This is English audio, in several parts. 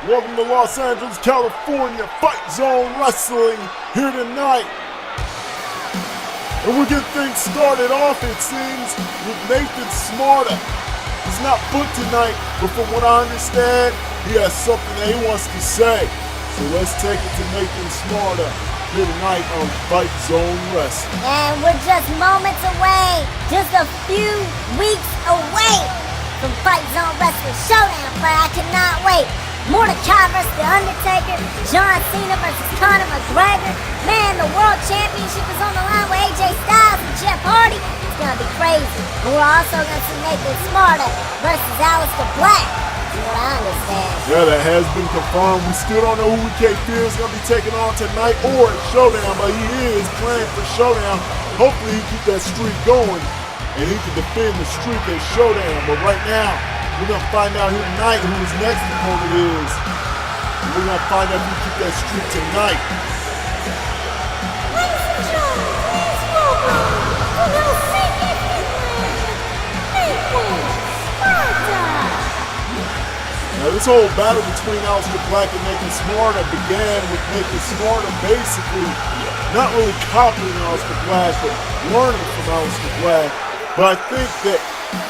Welcome to Los Angeles, California, Fight Zone Wrestling here tonight. And we'll get things started off, it seems, with Nathan Smarter. He's not booked tonight, but from what I understand, he has something that he wants to say. So let's take it to Nathan Smarter here tonight on Fight Zone Wrestling. And we're just moments away, just a few weeks away from Fight Zone Wrestling Showdown, but I cannot wait. Mordecai vs. The Undertaker, John Cena vs. Conor McGregor. Man, the World Championship is on the line with AJ Styles and Jeff Hardy. It's going to be crazy. And we're also going to see Nathan Smarter versus Aleister Black. From what I understand. Yeah, that has been confirmed. We still don't know who EK Feel is going to be taking on tonight or at Showdown, but he is playing for Showdown. Hopefully he keep that streak going and he can defend the streak at Showdown. But right now, we're going to find out here tonight who his next opponent is. And we're going to find out who keep that streak tonight. Ladies and gentlemen, please welcome from Helsinki, Finland, Nathan Smarter. Now this whole battle between Aleister Black and Nathan Smarter began with Nathan Smarter basically not really copying Aleister Black, but learning from Aleister Black. But I think that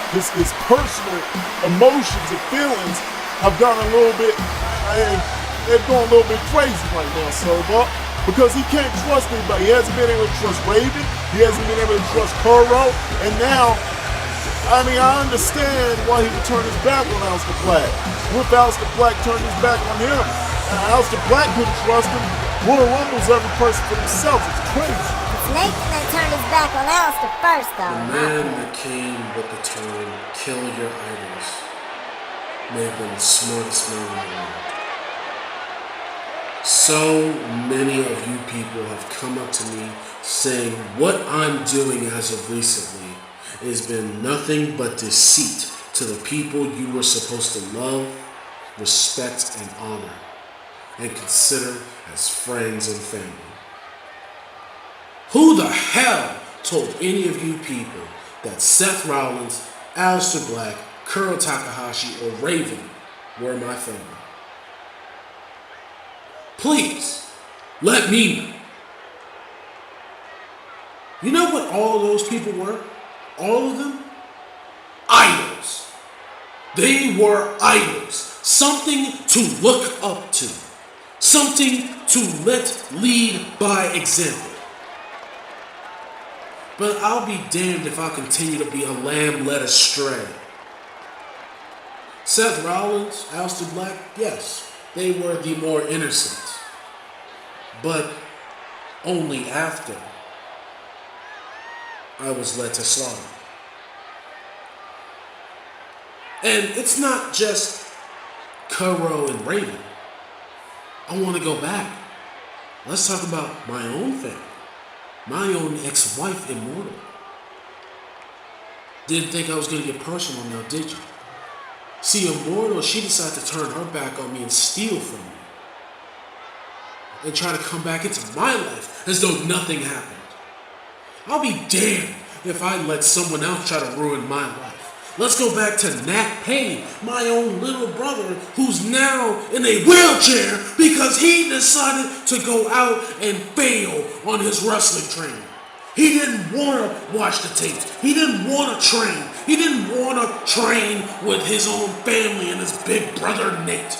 his personal emotions and feelings have gotten a little bit, they've gone a little bit crazy right now, because he can't trust anybody. He hasn't been able to trust Raven, he hasn't been able to trust Kuro, and now, I understand why he would turn his back on Aleister Black. What if Aleister Black turned his back on him? Aleister Black couldn't trust him. Royal Rumble's every person for themselves. It's crazy. Nathan that turned his back on Aleister first, though. The man that came with the term "kill your idols" may have been the smartest man in the world. So many of you people have come up to me saying what I'm doing as of recently has been nothing but deceit to the people you were supposed to love, respect, and honor, and consider as friends and family. Who the hell told any of you people that Seth Rollins, Aleister Black, Kuro Takahashi, or Raven were my family? Please, let me know. You know what all those people were? All of them? Idols. They were idols. Something to look up to. Something to lead by example. But I'll be damned if I continue to be a lamb led astray. Seth Rollins, Aleister Black, yes, they were the more innocent. But only after I was led to slaughter. And it's not just Kuro and Raven. I want to go back. Let's talk about my own family. My own ex-wife, Immortal. Didn't think I was going to get personal now, did you? See, Immortal, she decided to turn her back on me and steal from me. And try to come back into my life as though nothing happened. I'll be damned if I let someone else try to ruin my life. Let's go back to Nat Payne, my own little brother, who's now in a wheelchair because he decided to go out and fail on his wrestling training. He didn't want to watch the tapes. He didn't want to train. He didn't want to train with his own family and his big brother Nate.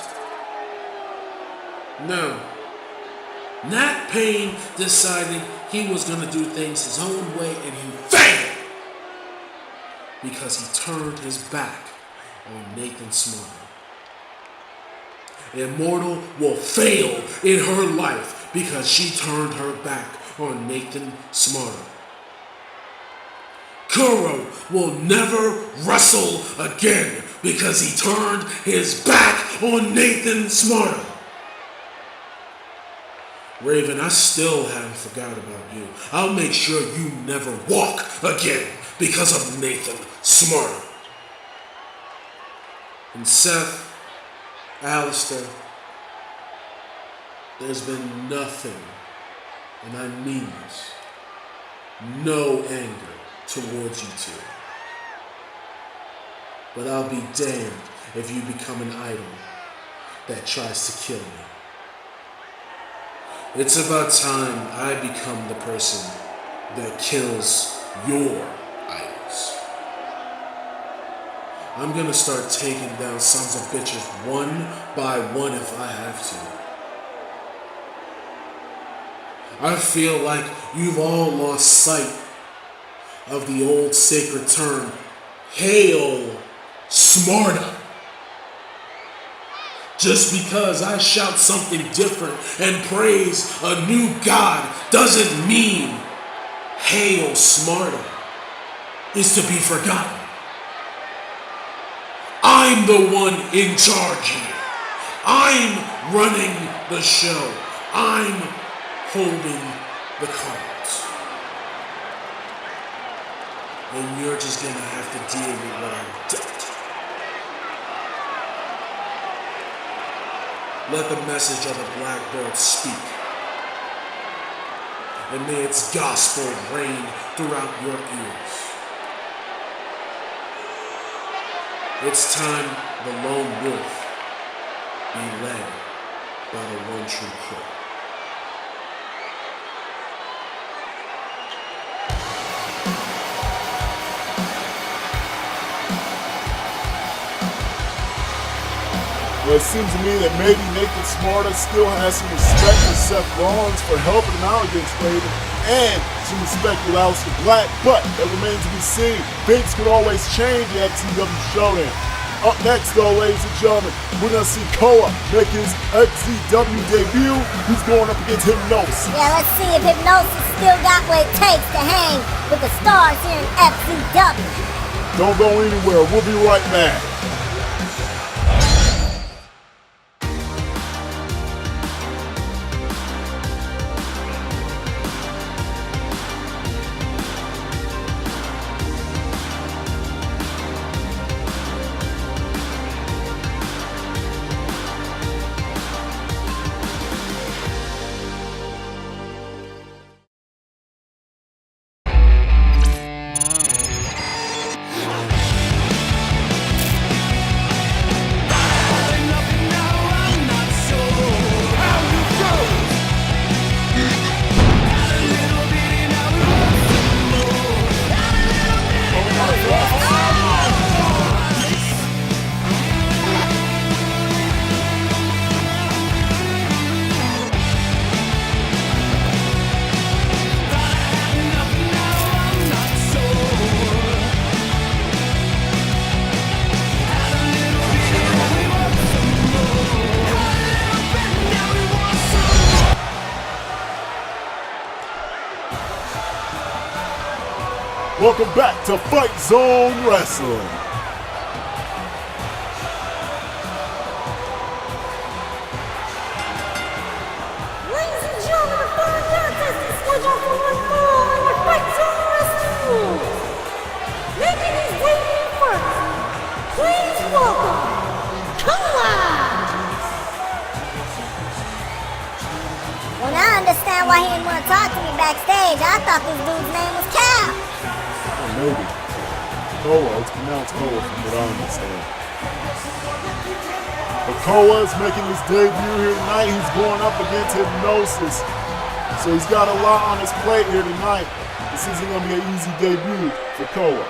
No. Nat Payne decided he was going to do things his own way, and he failed because he turned his back on Nathan Smarter. Immortal will fail in her life because she turned her back on Nathan Smarter. Kuro will never wrestle again because he turned his back on Nathan Smarter. Raven, I still haven't forgot about you. I'll make sure you never walk again because of Nathan Smarter. And Seth, Aleister, there's been nothing, and I mean this, no anger towards you two. But I'll be damned if you become an idol. that tries to kill me. It's about time I become the person that kills your idols. I'm gonna start taking down sons of bitches one by one if I have to. I feel like you've all lost sight of the old sacred term, Hail Smarta. Just because I shout something different and praise a new God doesn't mean Hail Smarta is to be forgotten. I'm the one in charge here. I'm running the show. I'm holding the cards. And you're just gonna have to deal with what I've dealt. Let the message of the blackbird speak. And may its gospel reign throughout your ears. It's time the lone wolf be led by the one true crow. Well, it seems to me that maybe Nathan Smarta still has some respect for Seth Rollins for helping him out against Raven, and some respect for Aleister Black, but that remains to be seen. Things could always change at XCW Showdown. Up next, though, ladies and gentlemen, we're going to see Koa make his XCW debut. He's going up against Hypnosis. Yeah, let's see if Hypnosis still got what it takes to hang with the stars here in XCW. Don't go anywhere. We'll be right back. Welcome back to Fight Zone Wrestling. Ladies and gentlemen, the third contest is scheduled for one fall in the Fight Zone Wrestling rules. Making his debut first, please welcome Koa. Well, now I understand why he didn't want to talk to me backstage. I thought this dude's name was Cal. Maybe. Koa, it's pronounced Koa from what I understand. But Koa is making his debut here tonight. He's going up against Hypnosis. So he's got a lot on his plate here tonight. This isn't going to be an easy debut for Koa.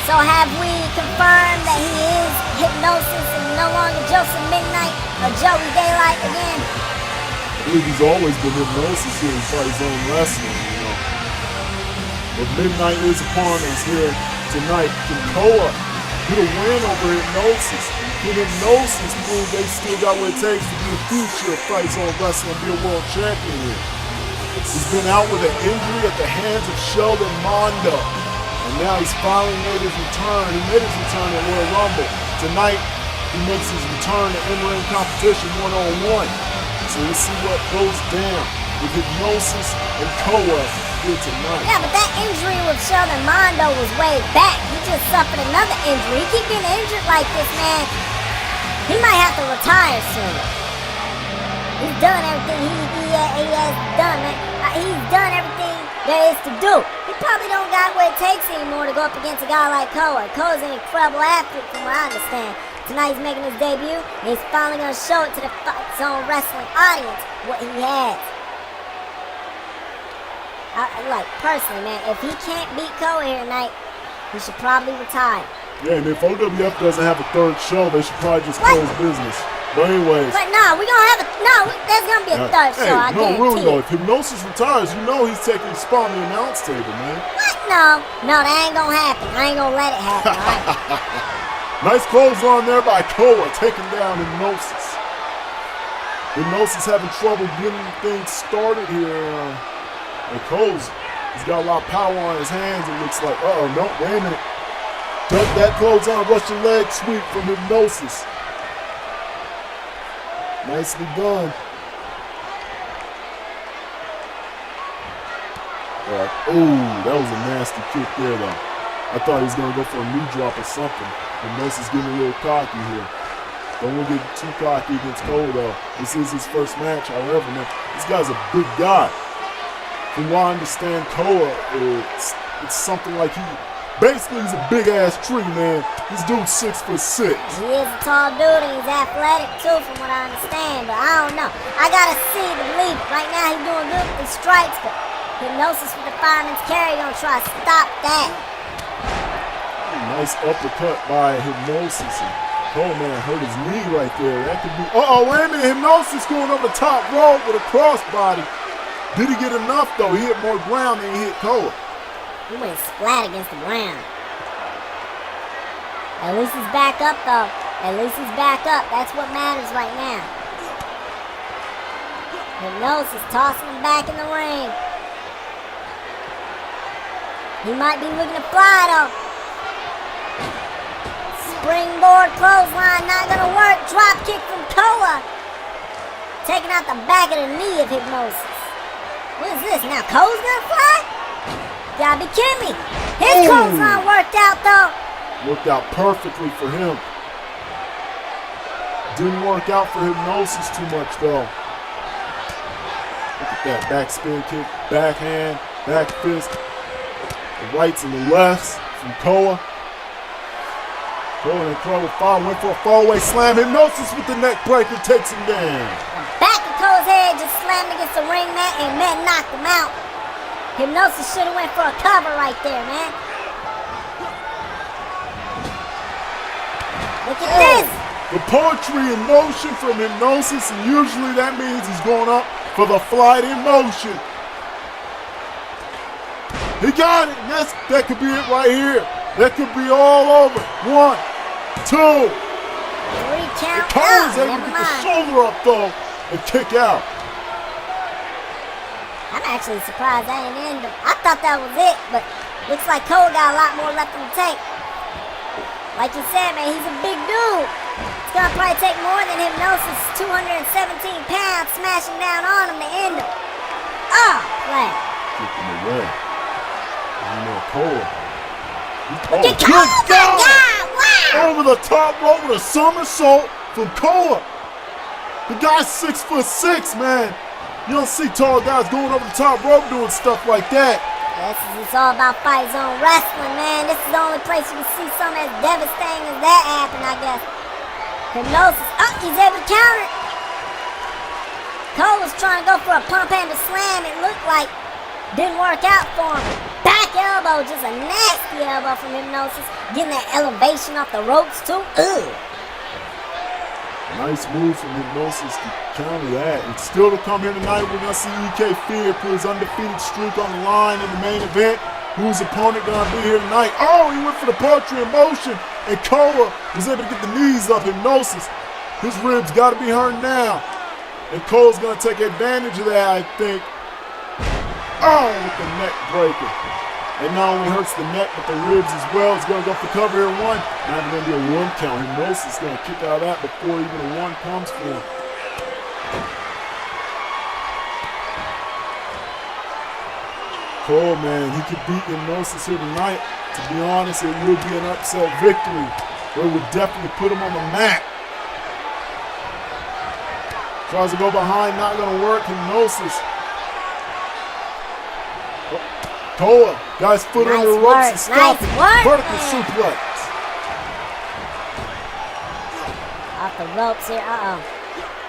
So have we confirmed that he is Hypnosis and no longer Joseph Midnight or Joey Daylight again? I believe he's always been Hypnosis here in Fight Zone Wrestling, you know. But Midnight is upon us here tonight. Can Koa get a win over Hypnosis? Can Hypnosis prove they still got what it takes to be the future of Fight Zone Wrestling and be a world champion here? He's been out with an injury at the hands of Sheldon Mondo. And now he's finally made his return. He made his return at Royal Rumble. Tonight, he makes his return to in-ring competition one-on-one. So we'll see what goes down with Hypnosis and Koa here tonight. Yeah, but that injury with Sheldon Mondo was way back. He just suffered another injury. He keep getting injured like this, man. He might have to retire soon. He's done everything he has done, man. He's done everything there is to do. He probably don't got what it takes anymore to go up against a guy like Koa. Koa's an incredible athlete from what I understand. Tonight he's making his debut, and he's finally going to show it to the Fight Zone Wrestling audience what he has. Like, personally, man, if he can't beat Koa here tonight, he should probably retire. Yeah, and if OWF doesn't have a third show, they should probably just close business. But anyways. But no, we're going to have there's going to be a third show, I guarantee really though, it. if Hypnosis retires, you know he's taking his spot on the announce table, man. What? No, that ain't going to happen. I ain't going to let it happen, all right? Nice clothesline there by Koa, taking down Hypnosis. Hypnosis having trouble getting things started here. And he's got a lot of power on his hands. It looks like, no, wait a minute. Duck that clothesline, Russian leg sweep from Hypnosis. Nicely done. That was a nasty kick there, though. I thought he was going to go for a knee drop or something. Hypnosis getting a little cocky here. Don't want to get too cocky against Koa, though. This is his first match, however, man. This guy's a big guy. From what I understand, Koa, it's something like he's a big-ass tree, man. This dude's 6'6". He is a tall dude, and he's athletic, too, from what I understand. But I don't know. I got to see to believe it. Right now, he's doing good with the strikes, but Hypnosis with the fireman's carry going to try to stop that. Nice uppercut by Hypnosis. And Coleman hurt his knee right there. That could be... wait a minute. Hypnosis going over the top rope with a crossbody. Did he get enough, though? He hit more ground than he hit Koa. He went splat against the ground. At least he's back up, though. At least he's back up. That's what matters right now. Hypnosis tossing him back in the ring. He might be looking to fly, though. Springboard clothesline, not gonna work. Drop kick from Koa. Taking out the back of the knee of Hypnosis. What is this? Now Koa's gonna fly? Gotta be kidding me. His clothesline worked out, though. Worked out perfectly for him. Didn't work out for Hypnosis too much, though. Look at that back spin kick, backhand, back fist. The rights and the lefts from Koa. Koa and Incredible Fire went for a fallaway slam. Hypnosis with the neck breaker takes him down. Back of Koa's head just slammed against the ring mat and man knocked him out. Hypnosis should have went for a cover right there, man. Look at this. The poetry in motion from Hypnosis, and usually that means he's going up for the flight in motion. He got it. That could be it right here. That could be all over. 1, 2. 3 count. Koa's able to Never get the mind. shoulder up, though, and kick out. I'm actually surprised that ain't ended. I thought that was it, but looks like Koa got a lot more left in the tank. Like you said, man, he's a big dude. It's gonna probably take more than Hypnosis, 217 pounds, smashing down on him to end him. Flat. Kick him away. You know, Koa. Good God! Wow! Over the top rope with a somersault from Koa. The guy's 6'6", man. You don't see tall guys going over the top rope doing stuff like that. It's all about Fight Zone Wrestling, man. This is the only place you can see something as devastating as that happen, I guess. Hypnosis. He's able to counter it. Cole was trying to go for a pump handle slam. It looked like didn't work out for him. Back elbow, just a nasty elbow from Hypnosis. Getting that elevation off the ropes, too. Ugh. Nice move from Hypnosis to counter that. And still to come here tonight, we're going to see EK Fear put his undefeated streak on the line in the main event. Whose opponent going to be here tonight? He went for the poetry in motion. And Koa was able to get the knees up. Hypnosis. His ribs got to be hurting now. And Koa's going to take advantage of that, I think. Oh, with the neck breaker. It not only hurts the neck, but the ribs as well. It's going to go for cover here, one. Not even going to be a one count. Hypnosis is going to kick out of that before even a one comes for him. Cole, man, he could beat Hypnosis here tonight. To be honest, it would be an upset victory. It would definitely put him on the mat. Tries to go behind, not going to work. Hypnosis. Koa got his foot under the ropes and stopped it. Vertical suplex. Off the ropes here.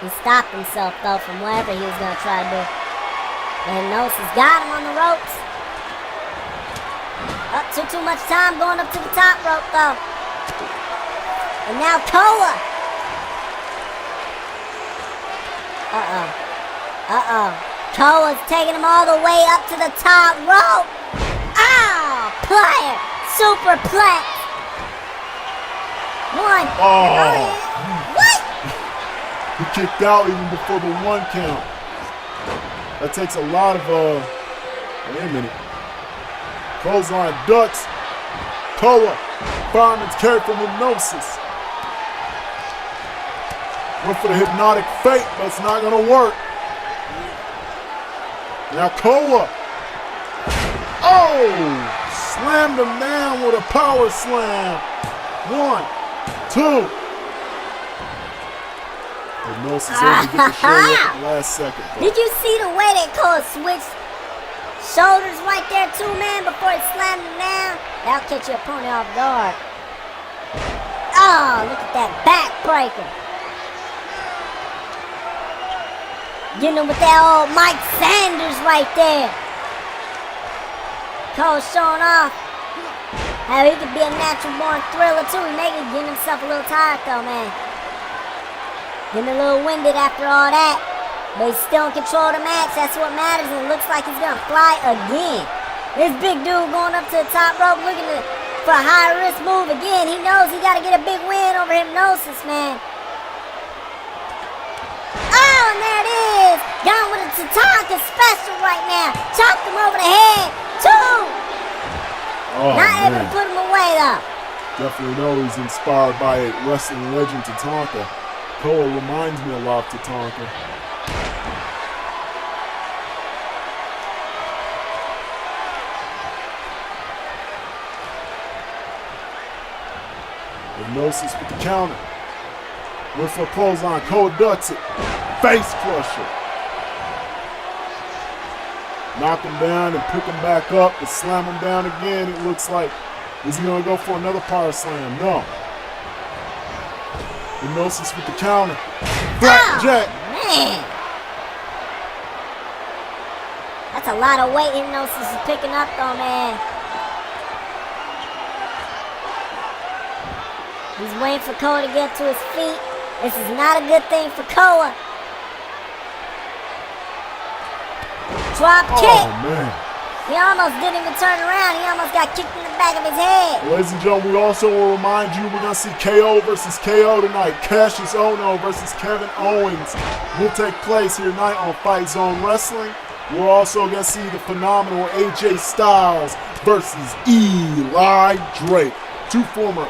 He stopped himself, though, from whatever he was going to try to do. The Hypnosis got him on the ropes. Took too much time going up to the top rope, though. And now Koa. Koa's taking him all the way up to the top rope. Oh, player. Superplex. One. Oh. What? He kicked out even before the one count. That takes a lot of, wait a minute. Clothesline ducks. Koa. Fireman's carry from Hypnosis. Went for the hypnotic fate, but it's not going to work. Now Koa. Oh! Slammed him down with a power slam. 1, 2. Hypnosis able to get the show at the last second. Did you see the way that Koa switched shoulders right there too, man, before he slammed him down? That'll catch your opponent off guard. Oh, look at that backbreaker. Getting him with that old Mike Sanders right there. Cole showing off how he could be a natural born thriller too. He may be getting himself a little tired though, man. Getting a little winded after all that. But he's still in control of the match. That's what matters. And it looks like he's gonna fly again. This big dude going up to the top rope looking for a high risk move again. He knows he gotta get a big win over Hypnosis, man. Oh, and there it is. Got him with a Tatanka special right now. Chopped him over the head. 2. Not able to put him away, though. Definitely know he's inspired by wrestling legend Tatanka. Koa reminds me a lot of Tatanka. Hypnosis with the counter. Went for a clothesline. Koa ducks it. Face crusher. Knock him down and pick him back up and slam him down again. It looks like he's going to go for another power slam. No. Hypnosis with the counter. Blackjack. Oh, man. That's a lot of weight Hypnosis is picking up, though, man. He's waiting for Koa to get to his feet. This is not a good thing for Koa. Drop kick. Oh, man. He almost didn't even turn around. He almost got kicked in the back of his head. Ladies and gentlemen, we also will remind you we're going to see KO versus KO tonight. Cassius Ohno versus Kevin Owens will take place here tonight on Fight Zone Wrestling. We're also going to see the phenomenal AJ Styles versus Eli Drake. 2 former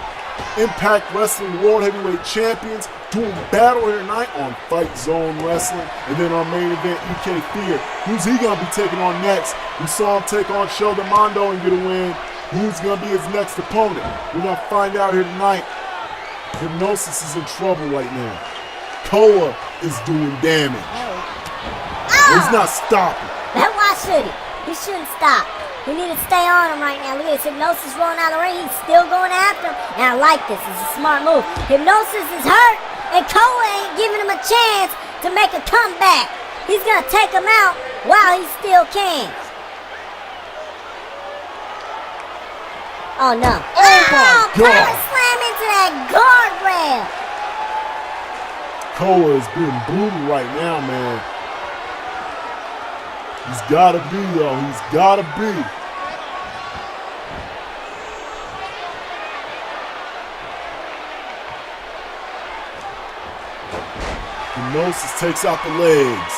Impact Wrestling World Heavyweight Champions doing battle here tonight on Fight Zone Wrestling. And then our main event, EK Fear. Who's he going to be taking on next? We saw him take on Sheldon Mondo and get a win. Who's going to be his next opponent? We're going to find out here tonight. Hypnosis is in trouble right now. Koa is doing damage. He's not stopping. Then why should he? He shouldn't stop. We need to stay on him right now. Look at this. Hypnosis rolling out of the ring. He's still going after him. And I like this. It's a smart move. Hypnosis is hurt. And Koa ain't giving him a chance to make a comeback. He's going to take him out while he still can. Oh, no. Oh, my God. Power slam into that guardrail. Koa is being brutal right now, man. He's got to be, though. He's got to be. Hypnosis takes out the legs.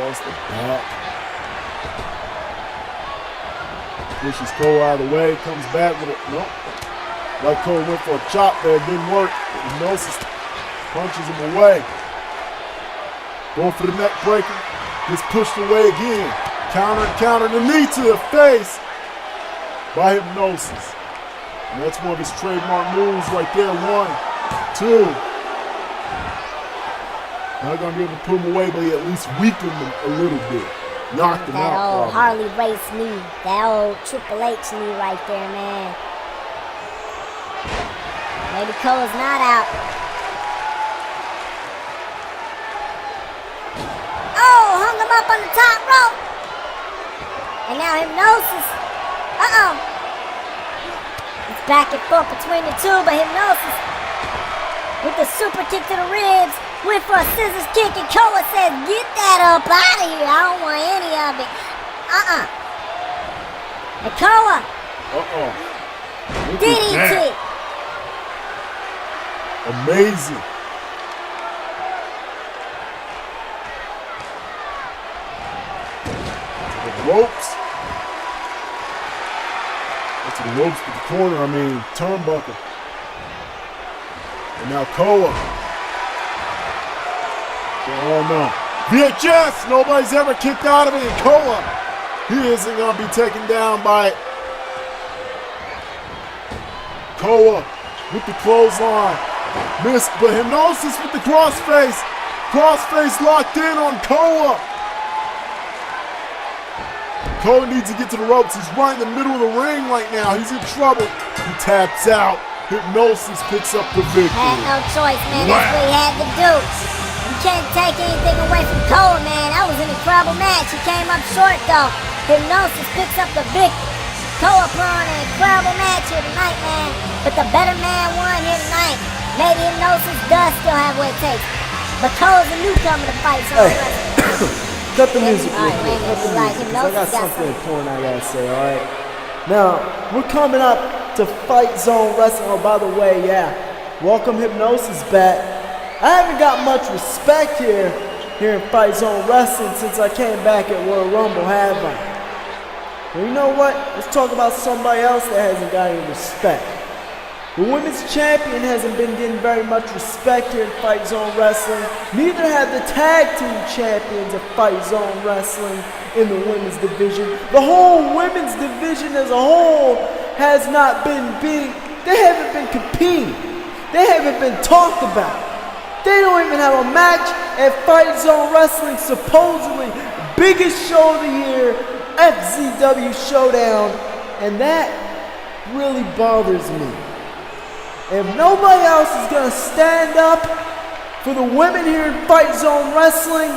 across the back. Pushes Cole out of the way, comes back with it. Nope. Like Cole went for a chop there, didn't work. Hypnosis punches him away. Going for the neck breaker. Gets pushed away again. Counter, the knee to the face by Hypnosis. And that's one of his trademark moves right there. 1, 2. Not gonna be able to put him away, but he at least weakened him a little bit. Knocked him out. That old probably. Harley Race knee. That old Triple H knee right there, man. Maybe Cole's not out. Oh, hung him up on the top rope. And now Hypnosis. Uh-oh. It's back and forth between the two, but Hypnosis with the super kick to the ribs. Went for a scissors kick, and Koa says, get that up out of here. I don't want any of it. And Koa. Look at DDT. that. Amazing. To the ropes. To the ropes to the corner, turnbuckle. And now Koa. Oh no. VHS! Nobody's ever kicked out of it. And Koa, he isn't going to be taken down by it. Koa with the clothesline. Missed, but Hypnosis with the crossface. Crossface locked in on Koa. Koa needs to get to the ropes. He's right in the middle of the ring right now. He's in trouble. He taps out. Hypnosis picks up the victory. Had no choice, man. That's what he had to do. You can't take anything away from Cole, man. That was an incredible match. He came up short, though. Hypnosis picks up the victory. Cole put on an incredible match here tonight, man. But the better man won here tonight. Maybe Hypnosis does still have what it takes. But Cole's a newcomer to fight, so Cut the music real Alright, quick. wait a Cut the minute. music. 'Cause I Hypnosis got got something important I gotta say, alright? Now, we're coming up to Fight Zone Wrestling. Oh, by the way, welcome Hypnosis back. I haven't got much respect here in Fight Zone Wrestling since I came back at Royal Rumble, have I? Well, you know what? Let's talk about somebody else that hasn't got any respect. The women's champion hasn't been getting very much respect here in Fight Zone Wrestling. Neither have the tag team champions of Fight Zone Wrestling in the women's division. The whole women's division as a whole has not been big. They haven't been competing. They haven't been talked about. They don't even have a match at Fight Zone Wrestling, supposedly biggest show of the year, FZW Showdown, and that really bothers me. If nobody else is gonna stand up for the women here in Fight Zone Wrestling,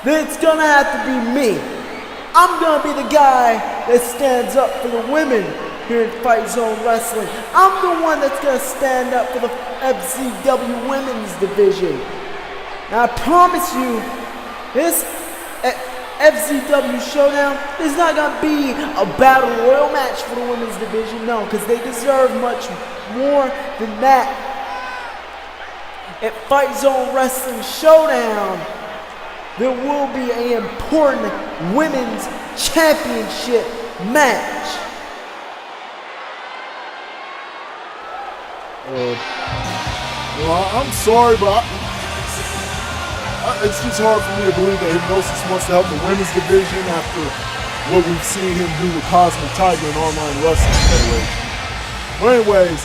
then it's gonna have to be me. I'm gonna be the guy that stands up for the women here in Fight Zone Wrestling. I'm the one that's gonna stand up for the FZW Women's Division. Now I promise you, this FZW Showdown is not gonna be a battle royal match for the women's division, no, because they deserve much more than that. At Fight Zone Wrestling Showdown, there will be an important women's championship match. Well, I'm sorry, but it's just hard for me to believe that Hypnosis wants to help the women's division after what we've seen him do with Cosmic Tiger and Online Wrestling Federation. But anyways,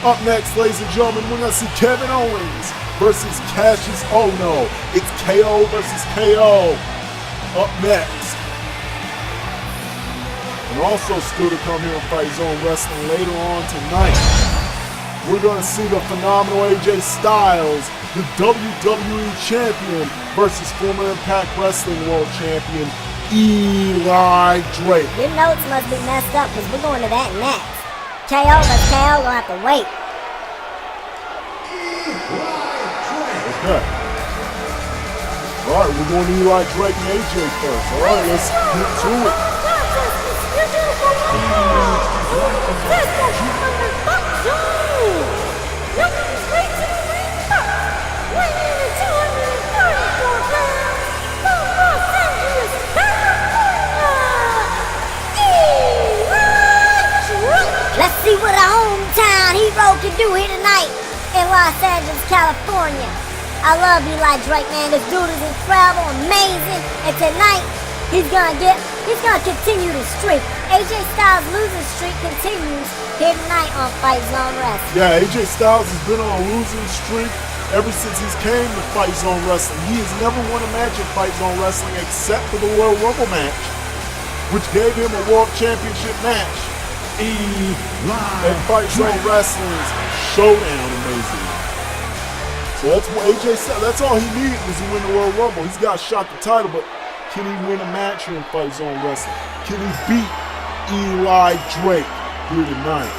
up next, ladies and gentlemen, we're going to see Kevin Owens versus Cassius. Oh no, it's KO versus KO up next. And also still to come here on Fight Zone Wrestling later on tonight. We're going to see the phenomenal AJ Styles, the WWE Champion, versus former Impact Wrestling World Champion, Eli Drake. Your notes must be messed up because we're going to that next. KO versus KO gonna have to wait. Okay. Alright, we're going to Eli Drake and AJ first. Alright, let's get to it. see what a hometown hero can do here tonight in Los Angeles, California. I love Eli Drake, man. This dude is incredible, amazing, and tonight he's gonna continue the streak. AJ Styles' losing streak continues here tonight on Fight Zone Wrestling. Yeah, AJ Styles has been on a losing streak ever since he's came to Fight Zone Wrestling. He has never won a match in Fight Zone Wrestling except for the Royal Rumble match, which gave him a World Championship match at Fight Zone Wrestling's Showdown, amazing. So that's what AJ said. That's all he needed was to win the Royal Rumble. He's got shot the title, but can he win a match here in Fight Zone Wrestling? Can he beat Eli Drake here tonight?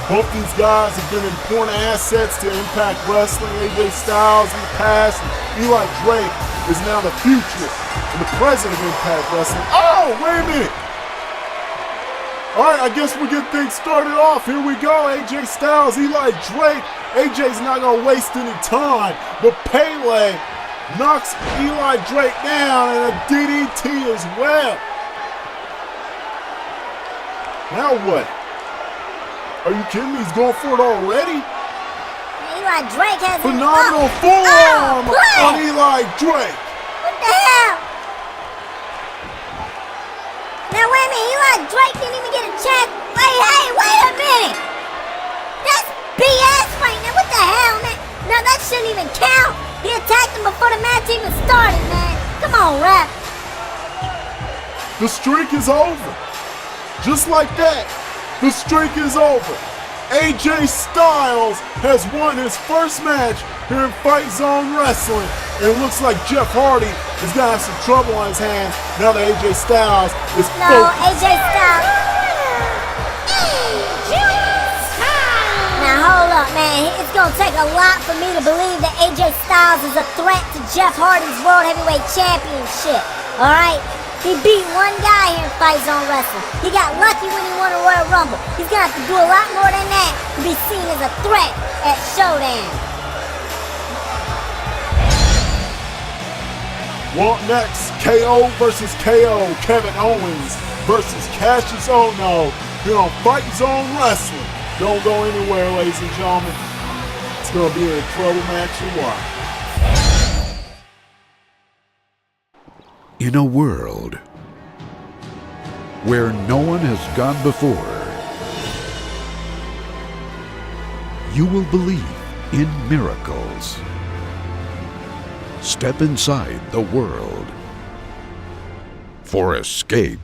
Both these guys have been important assets to Impact Wrestling. AJ Styles in the past, and Eli Drake is now the future and the present of Impact Wrestling. Oh, wait a minute. All right, I guess we get things started off. Here we go, AJ Styles, Eli Drake. AJ's not gonna waste any time, but Pele knocks Eli Drake down and a DDT as well. Now what? Are you kidding me? He's going for it already? Eli Drake has phenomenal forearm on Eli Drake. What the hell? Now wait a minute, Eli Drake didn't even get a chance. Wait a minute. That's BS right now. What the hell, man? No, that shouldn't even count. He attacked him before the match even started, man. Come on, ref. The streak is over. Just like that. The streak is over. AJ Styles has won his first match here in Fight Zone Wrestling. And it looks like Jeff Hardy is going to have some trouble on his hands now that AJ Styles is focused. No, AJ Styles. Now hold up, man. It's going to take a lot for me to believe that AJ Styles is a threat to Jeff Hardy's World Heavyweight Championship. All right? He beat one guy here in Fight Zone Wrestling. He got lucky when he won a Royal Rumble. He's going to have to do a lot more than that to be seen as a threat at Showdown. Well, next, KO versus KO. Kevin Owens versus Cassius Ohno here on Fight Zone Wrestling. Don't go anywhere, ladies and gentlemen. It's going to be an incredible match to watch. In a world where no one has gone before, you will believe in miracles. Step inside the world for escape.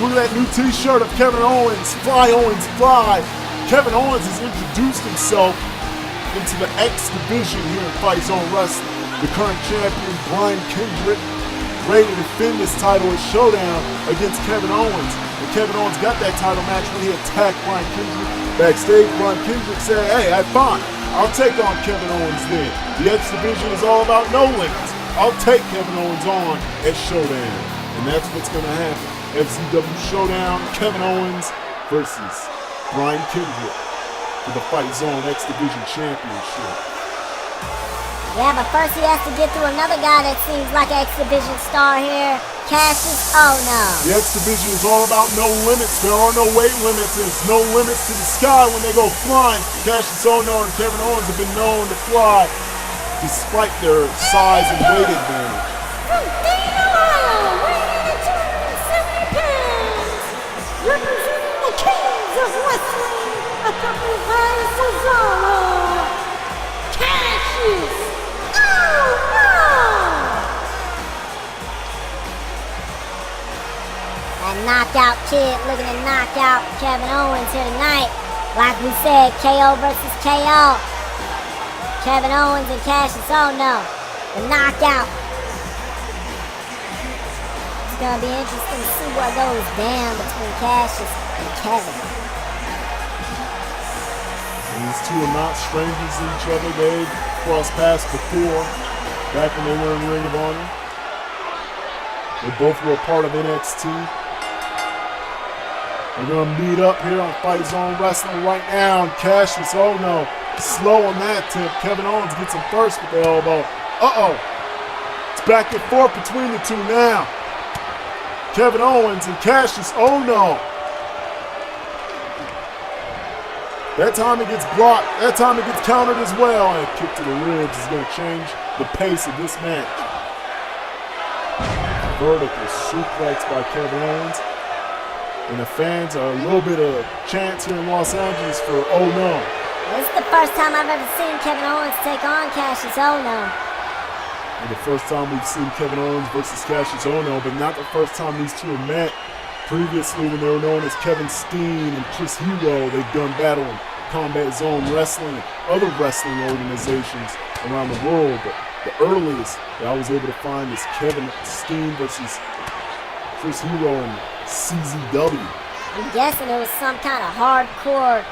Look at that new t-shirt of Kevin Owens, Fly Owens Fly. Kevin Owens has introduced himself into the X division here in Fight Zone Wrestling. The current champion, Brian Kendrick, ready to defend this title at Showdown against Kevin Owens. And Kevin Owens got that title match when he attacked Brian Kendrick backstage. Brian Kendrick said, hey, fine, I'll take on Kevin Owens then. The X division is all about no limits. I'll take Kevin Owens on at Showdown. And that's what's going to happen. FZW Showdown, Kevin Owens versus Brian Kendrick for the Fight Zone X Division Championship. Yeah, but first he has to get through another guy that seems like an X Division star here, Cassius Ohno. The X Division is all about no limits. There are no weight limits. There's no limits to the sky when they go flying. Cassius Ohno and Kevin Owens have been known to fly despite their size and weight advantage. From Dayton, Ohio, weighing in at 270 pounds, representing the kings of wrestling, accompanied by Cesaro, Cassius Ohno. That knockout kid looking to knock out Kevin Owens here tonight. Like we said, KO versus KO. Kevin Owens and Cassius Ohno, the knockout. It's gonna be interesting to see what goes down between Cassius and Kevin. These two are not strangers to each other. They've crossed paths before, back when they were in Ring of Honor. They both were a part of NXT. They're gonna meet up here on Fight Zone Wrestling right now. And Cassius Ohno slow on that tip. Kevin Owens gets him first with the elbow. Uh-oh. It's back and forth between the two now. Kevin Owens and Cassius Ohno. That time it gets blocked. That time it gets countered as well. And a kick to the ribs is going to change the pace of this match. Vertical suplex by Kevin Owens. And the fans are a little bit of chance here in Los Angeles for Ohno. This is the first time I've ever seen Kevin Owens take on Cassius Ohno. And the first time we've seen Kevin Owens versus Cassius Ohno, but not the first time these two have met. Previously, when they were known as Kevin Steen and Chris Hero, they've done battle in Combat Zone Wrestling and other wrestling organizations around the world. But the earliest that I was able to find is Kevin Steen versus Chris Hero in CZW. I'm guessing it was some kind of hardcore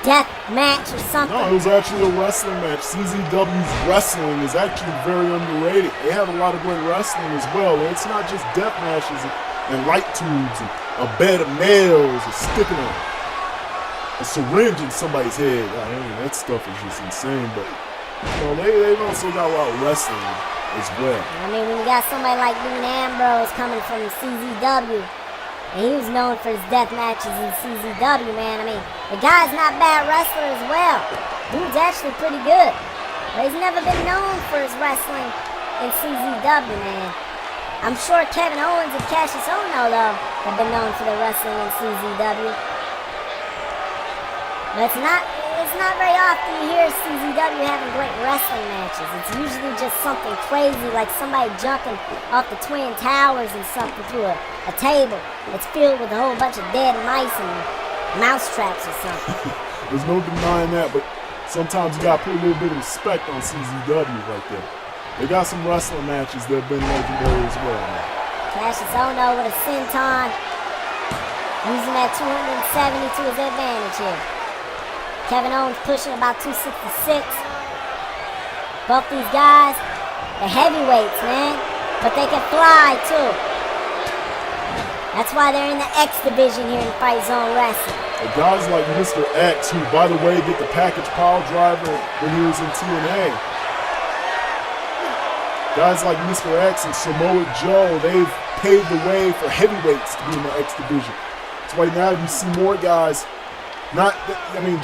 death match or something. No, it was actually a wrestling match. CZW's wrestling is actually very underrated. They have a lot of great wrestling as well. It's not just death matches and light tubes and a bed of nails or sticking a syringe in somebody's head. I mean, that stuff is just insane. But you know, they've also got a lot of wrestling as well. I mean, when you got somebody like Dean Ambrose coming from CZW, and he was known for his death matches in CZW, man. I mean, the guy's not a bad wrestler as well. Dude's actually pretty good. But he's never been known for his wrestling in CZW, man. I'm sure Kevin Owens and Cassius Ohno, though, have been known for their wrestling in CZW. But it's not very often you hear CZW having great wrestling matches. It's usually just something crazy, like somebody jumping off the Twin Towers and something through a table that's filled with a whole bunch of dead mice and mouse traps or something. There's no denying that, but sometimes you gotta put a little bit of respect on CZW right there. They got some wrestling matches that have been legendary as well, man. Cassius Ohno with a senton, using that 270 to his advantage here. Kevin Owens pushing about 266. Both these guys, they're heavyweights, man. But they can fly, too. That's why they're in the X division here in Fight Zone Wrestling. And guys like Mr. X, who, by the way, get the package power driver when he was in TNA. Guys like Mr. X and Samoa Joe, they've paved the way for heavyweights to be in the X division. That's why now you see more guys.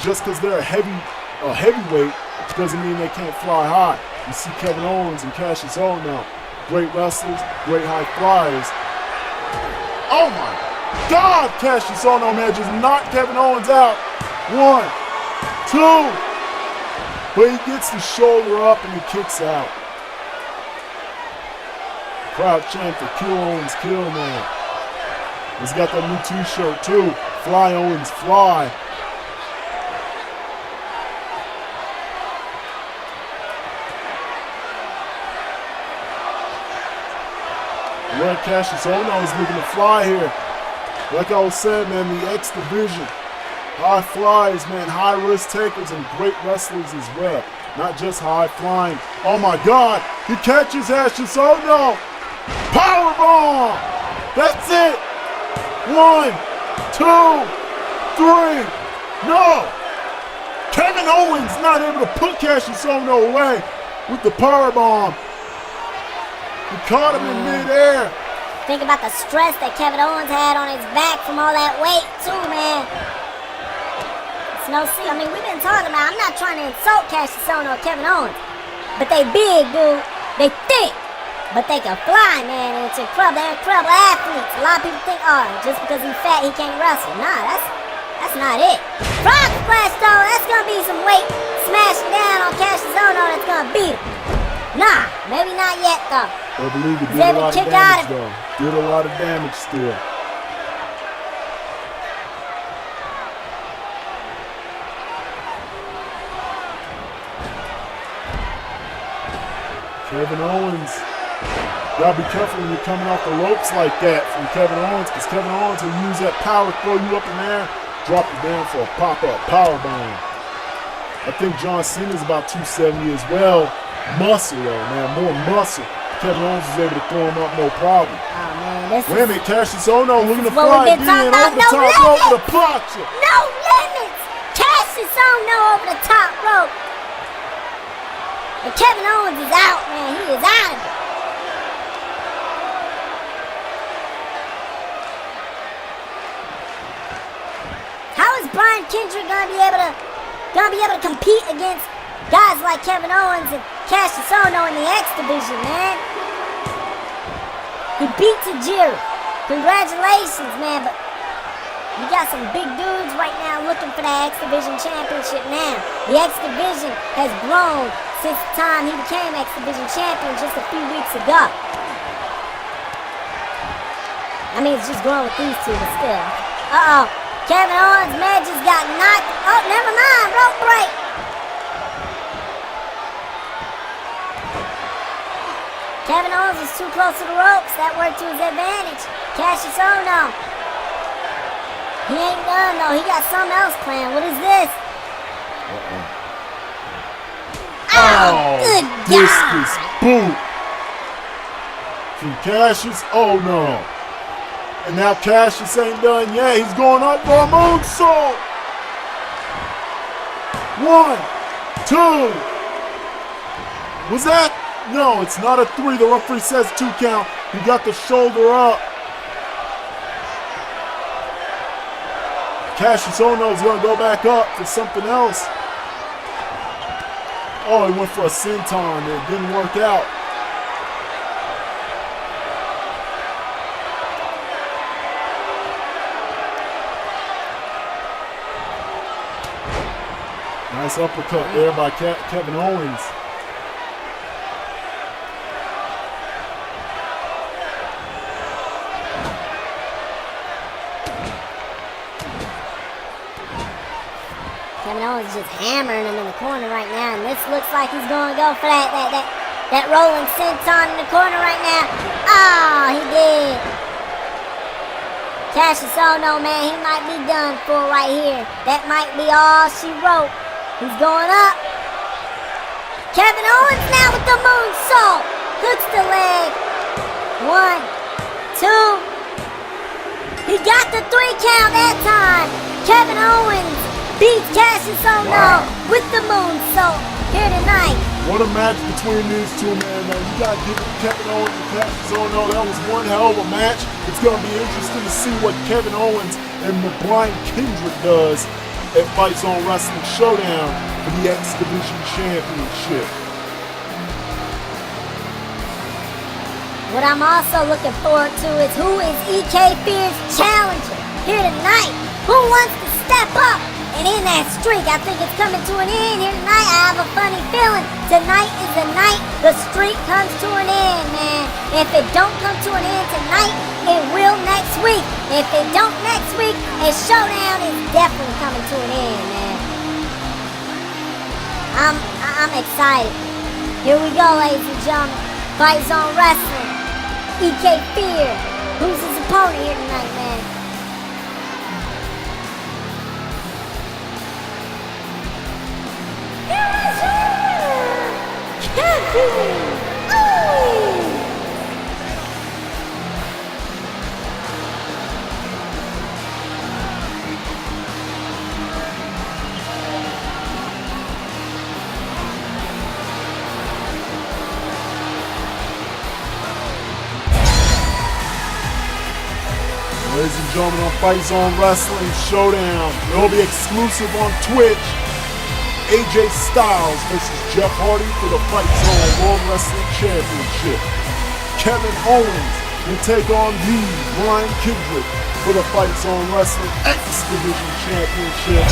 Just because they're a heavyweight doesn't mean they can't fly high. You see Kevin Owens and Cassius Ohno, great wrestlers, great high flyers. Oh my God, Cassius Ohno, man, just knocked Kevin Owens out. 1, 2, but he gets the shoulder up and he kicks out. Crowd chant for Kill Owens, Kill, man. He's got that new t-shirt too, Fly Owens, Fly. Red Cassius Ohno is looking to fly here. Like I was saying, man, the X Division. High flyers, man, high risk takers, and great wrestlers as well. Not just high flying. Oh my God, he catches Cassius Ohno. Powerbomb! That's it! 1, 2, 3. No! Kevin Owens not able to put Cassius Ohno away with the powerbomb. He caught him in midair. Think about the stress that Kevin Owens had on his back from all that weight too, man. It's no secret. I mean, we've been talking about, I'm not trying to insult Cassius Ohno or Kevin Owens, but they big, dude. They thick, but they can fly, man. And it's incredible. They're incredible athletes. A lot of people think, oh, just because he's fat, he can't wrestle. Nah, that's not it. Frog splash, though, that's gonna be some weight smashing down on Cassius Ohno that's gonna beat him. Nah, maybe not yet, though. I believe he did They a would lot of kick damage, out though. Did a lot of damage still. Kevin Owens. Gotta be careful when you're coming off the ropes like that from Kevin Owens, because Kevin Owens will use that power, throw you up in the air, drop you down for a pop-up power bomb. I think John Cena's about 270 as well. Muscle, though, man, more muscle. Kevin Owens was able to throw him up no problem. Oh, man, this Wait a minute, Cassius Ohno looking to what fly we've been again talking over the about. top No rope with a limits. plotcha. No limits! Cassius Ohno over the top rope. And Kevin Owens is out, man. He is out of it. How is Brian Kendrick gonna be able to compete against guys like Kevin Owens and Cassius Ohno in the X Division, man? He beat Tajiri. Congratulations, man, but you got some big dudes right now looking for that X Division championship now. The X Division has grown since the time he became X Division champion just a few weeks ago. I mean, it's just growing with these two, but still. Uh-oh. Kevin Owens' man just got knocked. Oh, never mind. Rope break. Kevin Owens was too close to the ropes. That worked to his advantage. Cassius Ohno. He ain't done, though. He got something else planned. What is this? Oh, good Discus God. boot from Cassius Ohno. And now Cassius ain't done yet. He's going up for a moonsault. 1, 2. Was that? No, it's not a 3. The referee says 2 count. He got the shoulder up. Cassius Ohno's gonna go back up for something else. Oh, he went for a senton. It didn't work out. Nice uppercut there by Kevin Owens. Kevin Owens just hammering him in the corner right now, and this looks like he's going to go for that rolling senton in the corner right now. Oh, he did. Cassius Ohno, man, he might be done for right here. That might be all she wrote. He's going up. Kevin Owens now with the moonsault. Hooks the leg. 1, 2. He got the 3 count that time. Kevin Owens beats Cassius Ohno with the moonsault here tonight. What a match between these two, man. You got to give it to Kevin Owens and Cassius Ohno. That was one hell of a match. It's going to be interesting to see what Kevin Owens and Brian Kendrick does at Fight Zone Wrestling Showdown for the X Division Championship. What I'm also looking forward to is who is EK Fear's challenger here tonight. Who wants to step up and end that streak? I think it's coming to an end here tonight. I have a funny feeling tonight is the night the streak comes to an end, man. If it don't come to an end tonight, it will next week. If it don't next week, a showdown is definitely coming to an end, man. I'm excited. Here we go, ladies and gentlemen. Fight Zone Wrestling. EK Fear. Who's his opponent here tonight, man? Champion! Ladies and gentlemen, on Fight Zone Wrestling Showdown, it'll be exclusive on Twitch. AJ Styles versus Jeff Hardy for the Fight Zone World Wrestling Championship. Kevin Owens will take on the Brian Kendrick for the Fight Zone Wrestling X Division Championship.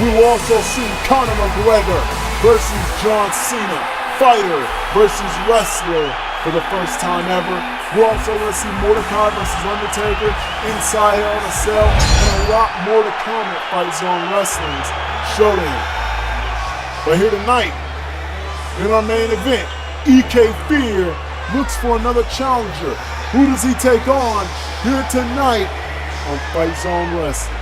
We will also see Conor McGregor versus John Cena, fighter versus wrestler for the first time ever. We're also going to see Mordecai versus Undertaker, inside Hell in a Cell, and a lot more to come at Fight Zone Wrestling's Showdown. But here tonight, in our main event, EK Fear looks for another challenger. Who does he take on here tonight on Fight Zone Wrestling?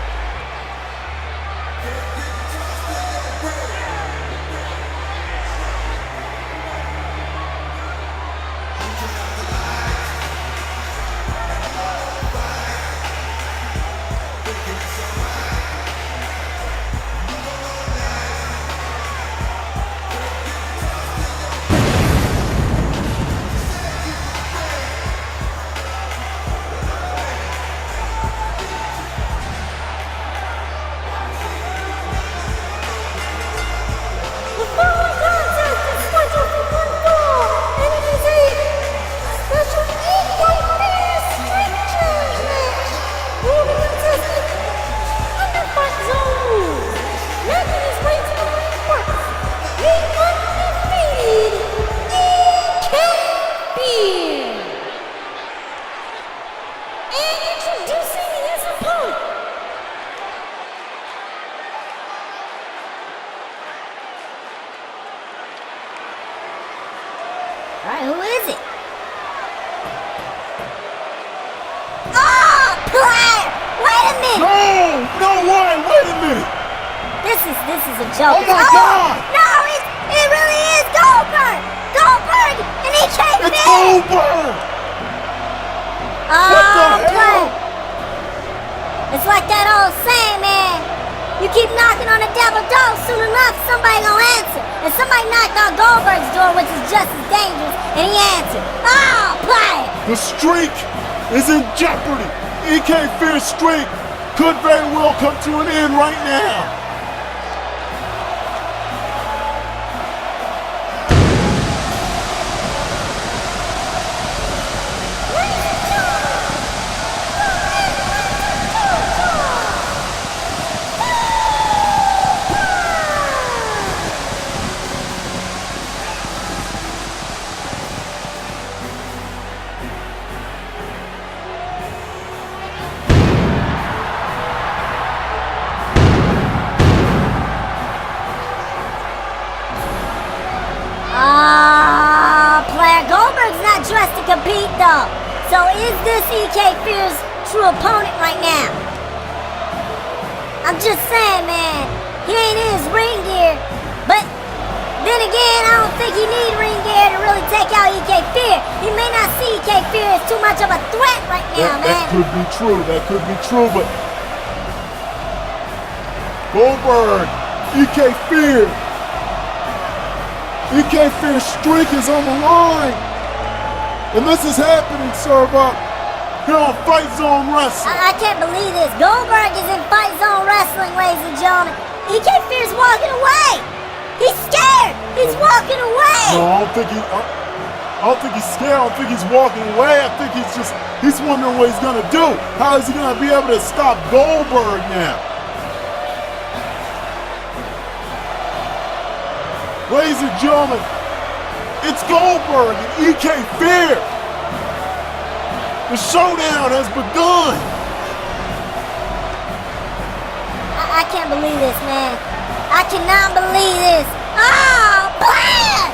Alright, who is it? Oh, player! Wait a minute! No way! Wait a minute! This is a joke. Oh my God! No, it really is Goldberg! Goldberg and EK Fear! It's Goldberg! Oh, What the hell? player. It's like that old saying, man. You keep knocking on the devil's door, soon enough somebody gonna answer. And somebody knocked on Goldberg's door, which is just as dangerous, and he answered. Oh, player! The streak is in jeopardy. EK Fear's streak could very well come to an end right now. Player Goldberg's not dressed to compete though. So is this EK Fear's true opponent right now? I'm just saying, man, he ain't in his ring gear. But then again, I don't think he need ring gear to really take out EK Fear. He may not see EK Fear as too much of a threat right now, man. That could be true. That could be true, but Goldberg, EK Fear. EK Fear's streak is on the line. And this is happening, Serva, here on Fight Zone Wrestling. I can't believe this. Goldberg is in Fight Zone Wrestling, ladies and gentlemen. EK Fear's walking away. He's scared. He's walking away. No, I don't think he's scared. I don't think he's walking away. I think he's wondering what he's gonna do. How is he gonna be able to stop Goldberg now? Ladies and gentlemen, it's Goldberg and EK Fear. The showdown has begun. I can't believe this, man. I cannot believe this. Oh, man!